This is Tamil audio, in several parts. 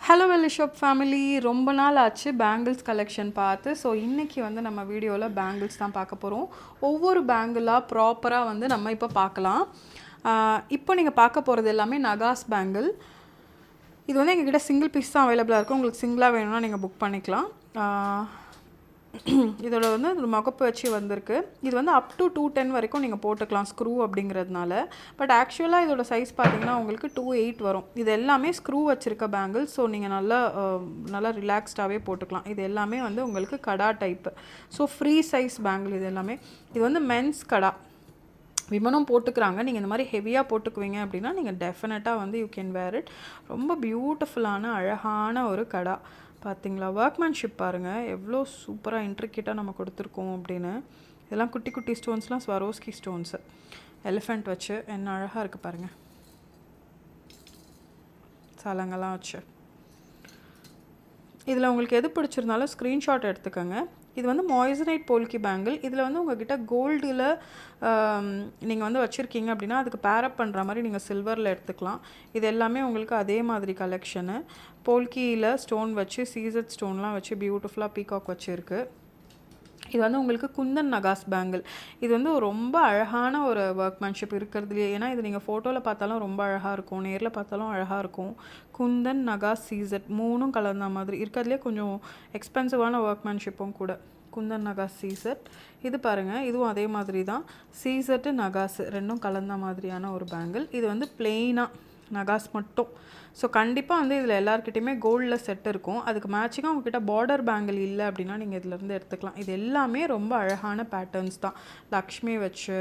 ஹலோ வெல்லி ஷாப் ஃபேமிலி, ரொம்ப நாள் ஆச்சு பேங்கிள்ஸ் கலெக்ஷன் பார்த்து. ஸோ இன்றைக்கி வந்து நம்ம வீடியோவில் பேங்கிள்ஸ் தான் பார்க்க போகிறோம். ஒவ்வொரு பேங்கிளாக ப்ராப்பராக வந்து நம்ம இப்போ பார்க்கலாம். இப்போ நீங்கள் பார்க்க போகிறது எல்லாமே நகாஸ் பேங்கிள். இது வந்து எங்ககிட்ட சிங்கிள் பீஸ் தான் அவைலபிளாக இருக்கும். உங்களுக்கு சிங்கிளாக வேணும்னா நீங்கள் புக் பண்ணிக்கலாம். இதோட வந்து ஒரு முகப்பு வச்சு வந்திருக்கு. இது வந்து அப் டு 210 வரைக்கும் நீங்கள் போட்டுக்கலாம் ஸ்க்ரூ அப்படிங்கிறதுனால. பட் ஆக்சுவலாக இதோட சைஸ் பார்த்தீங்கன்னா உங்களுக்கு 2.8 வரும். இது எல்லாமே ஸ்க்ரூ வச்சுருக்க பேங்கிள். ஸோ நீங்கள் நல்லா ரிலாக்ஸ்டாகவே போட்டுக்கலாம். இது எல்லாமே வந்து உங்களுக்கு கடா type. So free size bangle இது எல்லாமே. இது வந்து மென்ஸ் கடா, விமனும் போட்டுக்கிறாங்க. நீங்கள் இந்த மாதிரி ஹெவியாக போட்டுக்குவீங்க அப்படின்னா நீங்கள் டெஃபினட்டாக வந்து யூ கேன் வேர் இட். ரொம்ப பியூட்டிஃபுல்லான அழகான ஒரு கடா. பார்த்தீங்களா, ஒர்க்மேன்ஷிப் பாருங்கள் எவ்வளோ சூப்பராக இன்ட்ரிகேட்டாக நம்ம கொடுத்துருக்கோம் அப்படின்னு. இதெல்லாம் குட்டி குட்டி ஸ்டோன்ஸ்லாம் ஸ்வரோஸ்கி ஸ்டோன்ஸு எலிஃபெண்ட் வச்சு என்ன அழகாக இருக்குது பாருங்கள். சலங்கெல்லாம் வச்சு இதில் உங்களுக்கு எது பிடிச்சிருந்தாலும் ஸ்க்ரீன்ஷாட் எடுத்துக்கோங்க. இது வந்து மாய்சனைட் போல்கி பேங்கிள். இதில் வந்து உங்கள்கிட்ட கோல்டில் நீங்கள் வந்து வச்சுருக்கீங்க அப்படின்னா அதுக்கு பேரப் பண்ணுற மாதிரி நீங்கள் சில்வரில் எடுத்துக்கலாம். இது எல்லாமே உங்களுக்கு அதே மாதிரி கலெக்ஷனு. போல்கியில் ஸ்டோன் வச்சு சீசட் ஸ்டோன்லாம் வச்சு பியூட்டிஃபுல்லாக பீகாக் வச்சுருக்கு. இது வந்து உங்களுக்கு குந்தன் நகாஸ் பேங்கிள். இது வந்து ரொம்ப அழகான ஒரு ஒர்க்மேன்ஷிப் இருக்கிறதுலையே. ஏன்னா இது நீங்கள் ஃபோட்டோவில் பார்த்தாலும் ரொம்ப அழகாக இருக்கும், நேரில் பார்த்தாலும் அழகாக இருக்கும். குந்தன் நகாஸ் சீசட் மூணும் கலந்த மாதிரி இருக்கிறதுலே கொஞ்சம் எக்ஸ்பென்சிவான ஒர்க்மேன்ஷிப்பும் கூட. குந்தன் நகாஸ் சீசட் இது பாருங்கள், இதுவும் அதே மாதிரி தான். சீசட்டு நகாஸ் ரெண்டும் கலந்த மாதிரியான ஒரு பேங்கிள். இது வந்து பிளெயினாக நகாஸ் மட்டும். ஸோ கண்டிப்பாக வந்து இதில் எல்லாருக்கிட்டையுமே கோல்டில் செட் இருக்கும். அதுக்கு மேட்சிங்காக உங்ககிட்ட பார்டர் பேங்கிள் இல்லை அப்படின்னா நீங்கள் இதிலேருந்து எடுத்துக்கலாம். இது எல்லாமே ரொம்ப அழகான பேட்டர்ன்ஸ் தான். லக்ஷ்மி வச்சு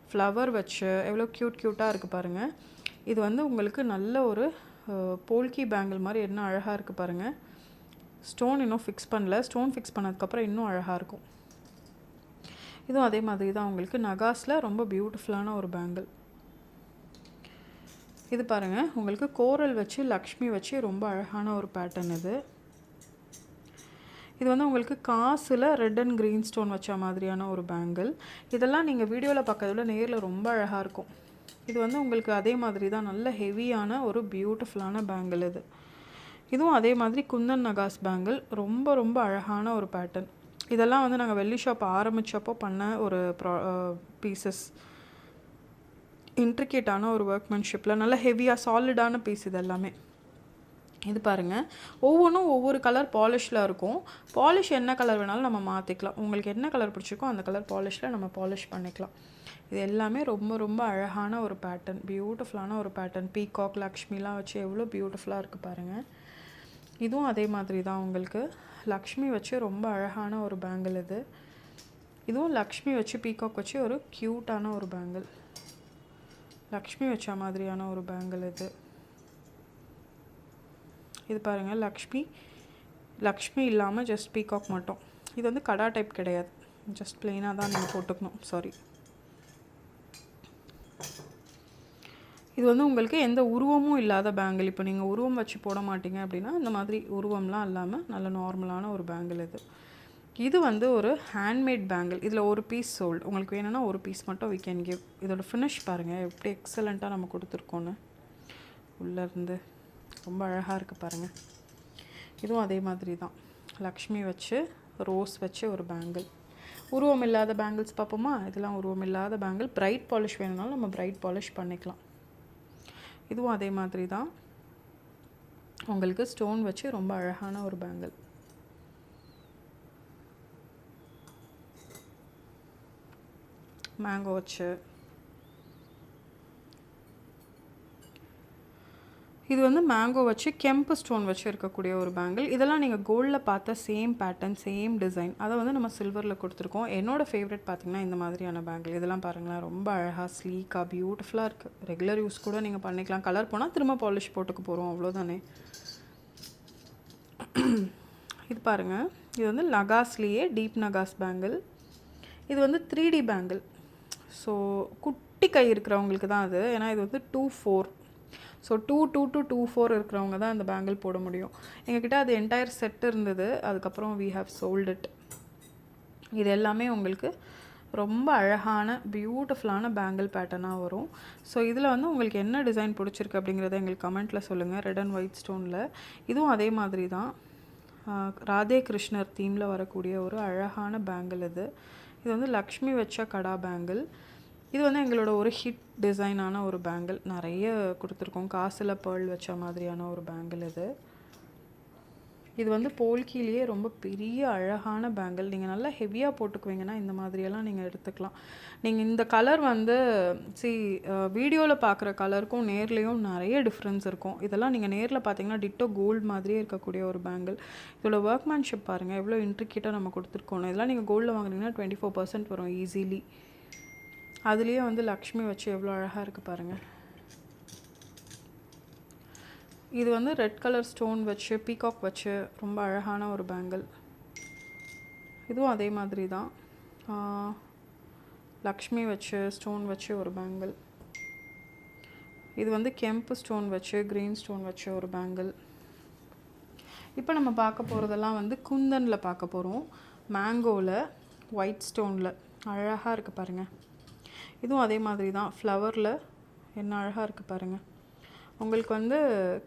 ஃப்ளவர் வச்சு எவ்வளோ க்யூட்டாக இருக்குது பாருங்கள். இது வந்து உங்களுக்கு நல்ல ஒரு போல்கி பேங்கிள் மாதிரி என்ன அழகாக இருக்குது பாருங்கள். ஸ்டோன் இன்னும் ஃபிக்ஸ் பண்ணல. ஸ்டோன் ஃபிக்ஸ் பண்ணதுக்கப்புறம் இன்னும் அழகாக இருக்கும். இதுவும் அதே மாதிரி தான் உங்களுக்கு நகாஸில் ரொம்ப பியூட்டிஃபுல்லான ஒரு பேங்கிள். இது பாருங்கள், உங்களுக்கு கோரல் வச்சு லக்ஷ்மி வச்சு ரொம்ப அழகான ஒரு பேட்டர்ன் இது. இது வந்து உங்களுக்கு காசில் ரெட் அண்ட் க்ரீன் ஸ்டோன் வச்ச மாதிரியான ஒரு பேங்கிள். இதெல்லாம் நீங்கள் வீடியோவில் பார்க்கறத நேரில் ரொம்ப அழகாக இருக்கும். இது வந்து உங்களுக்கு அதே மாதிரி தான் நல்ல ஹெவியான ஒரு பியூட்டிஃபுல்லான பேங்கிள் இது. இதுவும் அதே மாதிரி குந்தன் நகாஸ் பேங்கிள். ரொம்ப ரொம்ப அழகான ஒரு பேட்டர்ன். இதெல்லாம் வந்து நாங்கள் வெள்ளி ஷாப் ஆரம்பித்தப்போ பண்ண ஒரு பீசஸ். இன்ட்ரிகேட்டான ஒரு ஒர்க்மேன்ஷிப்பில் நல்ல ஹெவியாக சாலிடான பீஸ் இது எல்லாமே. இது பாருங்கள், ஒவ்வொன்றும் ஒவ்வொரு கலர் பாலிஷில் இருக்கும். பாலிஷ் என்ன கலர் வேணாலும் நம்ம மாற்றிக்கலாம். உங்களுக்கு என்ன கலர் பிடிச்சிருக்கோ அந்த கலர் பாலிஷில் நம்ம பாலிஷ் பண்ணிக்கலாம். இது எல்லாமே ரொம்ப ரொம்ப அழகான ஒரு பேட்டர்ன், பியூட்டிஃபுல்லான ஒரு பேட்டர்ன். பீகாக் லக்ஷ்மிலாம் வச்சு எவ்வளோ பியூட்டிஃபுல்லாக இருக்குது பாருங்கள். இதுவும் அதே மாதிரி தான் உங்களுக்கு லக்ஷ்மி வச்சு ரொம்ப அழகான ஒரு பேங்கிள் இது. இதுவும் லக்ஷ்மி வச்சு பீகாக் வச்சு ஒரு க்யூட்டான ஒரு பேங்கிள். லக்ஷ்மி வச்ச மாதிரியான ஒரு பேங்கிள் இது. இது பாருங்கள், லக்ஷ்மி இல்லாமல் ஜஸ்ட் பீகாக் மட்டும். இது வந்து கடா டைப் கிடையாது, ஜஸ்ட் பிளெயினாக தான் நீங்கள் போட்டுக்கணும். சாரி, இது வந்து உங்களுக்கு எந்த உருவமும் இல்லாத பேங்கிள். இப்போ நீங்கள் உருவம் வச்சு போட மாட்டீங்க அப்படின்னா இந்த மாதிரி உருவம்லாம் இல்லாமல் நல்ல நார்மலான ஒரு பேங்கிள் இது. இது வந்து ஒரு ஹேண்ட்மேட் பேங்கிள். இதில் ஒரு பீஸ் சோல்டு. உங்களுக்கு வேணும்னா ஒரு பீஸ் மட்டும் வி கேன் கிவ். இதோட ஃபினிஷ் பாருங்கள் எப்படி எக்ஸலண்ட்டாக நம்ம கொடுத்துருக்கோன்னு. உள்ளேருந்து ரொம்ப அழகாக இருக்குது பாருங்கள். இதுவும் அதே மாதிரி தான், லக்ஷ்மி வச்சு ரோஸ் வச்சு ஒரு பேங்கிள். உருவம் இல்லாத பேங்கிள்ஸ் பார்ப்போமா. இதெல்லாம் உருவம் இல்லாத பேங்கிள். பிரைட் பாலிஷ் வேணும்னாலும் நம்ம பிரைட் பாலிஷ் பண்ணிக்கலாம். இதுவும் அதே மாதிரி தான் உங்களுக்கு ஸ்டோன் வச்சு ரொம்ப அழகான ஒரு பேங்கிள். மேங்கோ வச்சு இது வந்து மேங்கோ வச்சு கெம்பு ஸ்டோன் வச்சு இருக்கக்கூடிய ஒரு பேங்கிள். இதெல்லாம் நீங்கள் கோல்டில் பார்த்த சேம் பேட்டர்ன் சேம் டிசைன், அதை வந்து நம்ம சில்வரில் கொடுத்துருக்கோம். என்னோடய ஃபேவரட் பார்த்திங்கன்னா இந்த மாதிரியான பேங்கிள். இதெல்லாம் பாருங்களேன், ரொம்ப அழகாக ஸ்லீக்காக பியூட்டிஃபுல்லாக இருக்குது. ரெகுலர் யூஸ் கூட நீங்கள் பண்ணிக்கலாம். கலர் போனால் திரும்ப பாலிஷ் போட்டுக்க போகிறோம், அவ்வளோதானே. இது பாருங்கள், இது வந்து நகாஸ்லேயே டீப் நகாஸ் பேங்கிள். இது வந்து 3D பேங்கிள். ஸோ குட்டி கை இருக்கிறவங்களுக்கு தான் அது. ஏன்னா இது வந்து 2-4. ஸோ 2-2 to 2-4 இருக்கிறவங்க தான் அந்த பேங்கிள் போட முடியும். எங்ககிட்ட அது என்டையர் செட் இருந்தது. அதுக்கப்புறம் வி ஹாவ் சோல்ட் இட். இது எல்லாமே உங்களுக்கு ரொம்ப அழகான பியூட்டிஃபுல்லான பேங்கிள் பேட்டர்னாக வரும். ஸோ இதில் வந்து உங்களுக்கு என்ன டிசைன் பிடிச்சிருக்கு அப்படிங்கிறத எங்களுக்கு கமெண்ட்டில் சொல்லுங்கள். ரெட் அண்ட் ஒயிட் ஸ்டோனில் இதுவும் அதே மாதிரி தான். ராதே கிருஷ்ணர் தீமில் வரக்கூடிய ஒரு அழகான பேங்கிள் இது. இது வந்து லக்ஷ்மி வச்ச கடா பேங்கிள். இது வந்து எங்களோட ஒரு ஹிட் டிசைனான ஒரு பேங்கிள். நிறைய கொடுத்துருக்கோம். காசில் பேர்ல் வச்ச மாதிரியான ஒரு பேங்கிள் இது. இது வந்து போல்கிலேயே ரொம்ப பெரிய அழகான பேங்கிள். நீங்கள் நல்லா ஹெவியாக போட்டுக்குவீங்கன்னா இந்த மாதிரியெல்லாம் நீங்கள் எடுத்துக்கலாம். நீங்கள் இந்த கலர் வந்து வீடியோவில் பார்க்குற கலருக்கும் நேர்லேயும் நிறைய டிஃப்ரென்ஸ் இருக்கும். இதெல்லாம் நீங்கள் நேரில் பார்த்தீங்கன்னா டிட்டோ கோல்டு மாதிரியே இருக்கக்கூடிய ஒரு பேங்கிள். இதோட ஒர்க்மேன்ஷிப் பாருங்கள் எவ்வளோ இன்ட்ரிகேட்டாக நம்ம கொடுத்துருக்கோம். இதெல்லாம் நீங்கள் கோல்டில் வாங்குனீங்கன்னா 24% வரும் ஈஸிலி. அதுலேயே வந்து லக்ஷ்மி வச்சு எவ்வளோ அழகாக இருக்குது பாருங்கள். இது வந்து ரெட் கலர் ஸ்டோன் வச்சு பீகாக் வச்சு ரொம்ப அழகான ஒரு பேங்கிள். இதுவும் அதே மாதிரி தான். லக்ஷ்மி வச்சு ஸ்டோன் வச்சு ஒரு பேங்கிள். இது வந்து கெம்பு ஸ்டோன் வச்சு க்ரீன் ஸ்டோன் வச்சு ஒரு பேங்கிள். இப்போ நம்ம பார்க்க போகிறதெல்லாம் வந்து குந்தனில் பார்க்க போகிறோம். மேங்கோவில் ஒயிட் ஸ்டோனில் அழகாக இருக்குது பாருங்கள். இதுவும் அதே மாதிரி தான். ஃப்ளவரில் என்ன அழகாக இருக்குது பாருங்கள். உங்களுக்கு வந்து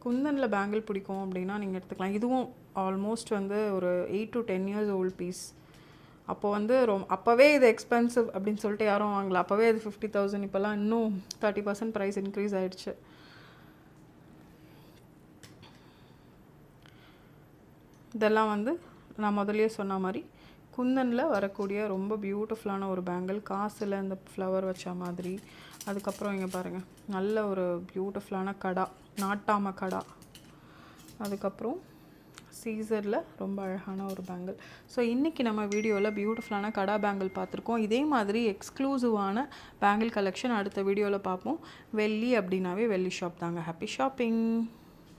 குந்தனில் பேங்கிள் பிடிக்கும் அப்படின்னா நீங்கள் எடுத்துக்கலாம். இதுவும் ஆல்மோஸ்ட் வந்து ஒரு 8 to 10 years ஓல்டு பீஸ். அப்போ வந்து அப்போவே இது எக்ஸ்பென்சிவ் அப்படின்னு சொல்லிட்டு யாரும் வாங்கல. அப்போவே இது 50,000. இப்போல்லாம் இன்னும் 30% ப்ரைஸ் இன்க்ரீஸ் ஆகிடுச்சு. இதெல்லாம் வந்து நான் முதல்லயே சொன்ன மாதிரி குந்தனில் வரக்கூடிய ரொம்ப பியூட்டிஃபுல்லான ஒரு பேங்கிள். காசில் இந்த ஃப்ளவர் வச்ச மாதிரி. அதுக்கப்புறம் இங்கே பாருங்கள் நல்ல ஒரு பியூட்டிஃபுல்லான கடா, நாட்டாம கடா. அதுக்கப்புறம் சீசரில் ரொம்ப அழகான ஒரு பேங்கிள். ஸோ இன்றைக்கி நம்ம வீடியோவில் பியூட்டிஃபுல்லான கடா பேங்கிள் பார்த்துருக்கோம். இதே மாதிரி எக்ஸ்க்ளூசிவான பேங்கிள் கலெக்ஷன் அடுத்த வீடியோவில் பார்ப்போம். வெள்ளி அப்படின்னாவே வெள்ளி ஷாப் தாங்க. Happy shopping.